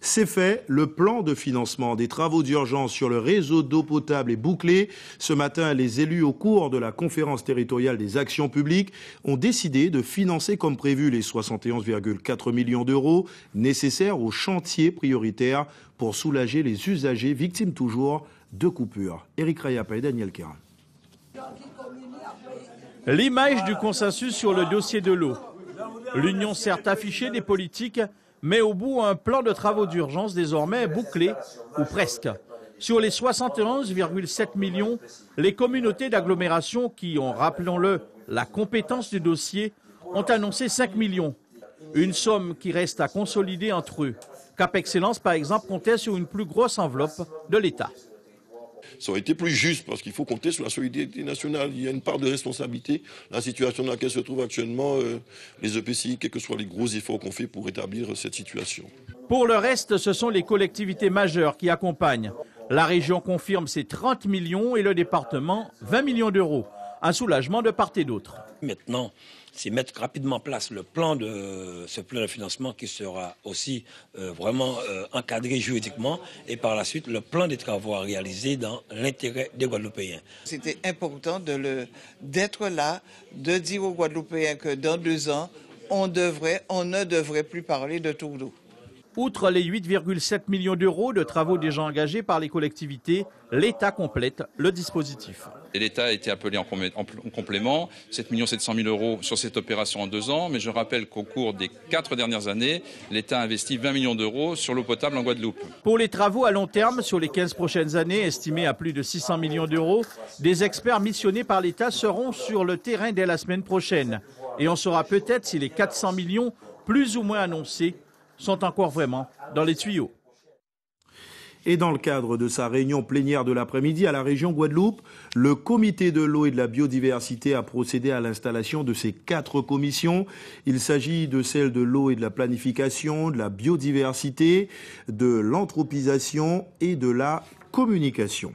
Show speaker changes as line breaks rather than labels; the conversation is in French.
C'est fait, le plan de financement des travaux d'urgence sur le réseau d'eau potable est bouclé. Ce matin, les élus, au cours de la conférence territoriale des actions publiques, ont décidé de financer comme prévu les 71,4 millions d'euros nécessaires aux chantiers prioritaires pour soulager les usagers victimes toujours de coupures. Éric Rayapa et Daniel Kérin.
L'image du consensus sur le dossier de l'eau. L'Union certes affichée des politiques, mais au bout un plan de travaux d'urgence désormais bouclé, ou presque. Sur les 71,7 millions, les communautés d'agglomération qui ont, rappelons-le, la compétence du dossier, ont annoncé 5 millions. Une somme qui reste à consolider entre eux. Cap Excellence, par exemple, comptait sur une plus grosse enveloppe de l'État.
Ça aurait été plus juste parce qu'il faut compter sur la solidarité nationale. Il y a une part de responsabilité. La situation dans laquelle se trouvent actuellement les EPCI, quels que soient les gros efforts qu'on fait pour rétablir cette situation.
Pour le reste, ce sont les collectivités majeures qui accompagnent. La région confirme ses 30 millions et le département 20 millions d'euros. Un soulagement de part et d'autre.
Maintenant, c'est mettre rapidement en place ce plan de financement qui sera aussi vraiment encadré juridiquement et par la suite le plan des travaux à réaliser dans l'intérêt des Guadeloupéens.
C'était important d'être là, de dire aux Guadeloupéens que dans 2 ans, on ne devrait plus parler de tour d'eau.
Outre les 8,7 millions d'euros de travaux déjà engagés par les collectivités, l'État complète le dispositif.
L'État a été appelé en complément, 7 700 000 euros sur cette opération en 2 ans, mais je rappelle qu'au cours des 4 dernières années, l'État a investi 20 millions d'euros sur l'eau potable en Guadeloupe.
Pour les travaux à long terme, sur les 15 prochaines années, estimés à plus de 600 millions d'euros, des experts missionnés par l'État seront sur le terrain dès la semaine prochaine. Et on saura peut-être si les 400 millions, plus ou moins annoncés, sont encore vraiment dans les tuyaux.
Et dans le cadre de sa réunion plénière de l'après-midi à la région Guadeloupe, le comité de l'eau et de la biodiversité a procédé à l'installation de ces 4 commissions. Il s'agit de celles de l'eau et de la planification, de la biodiversité, de l'anthropisation et de la communication.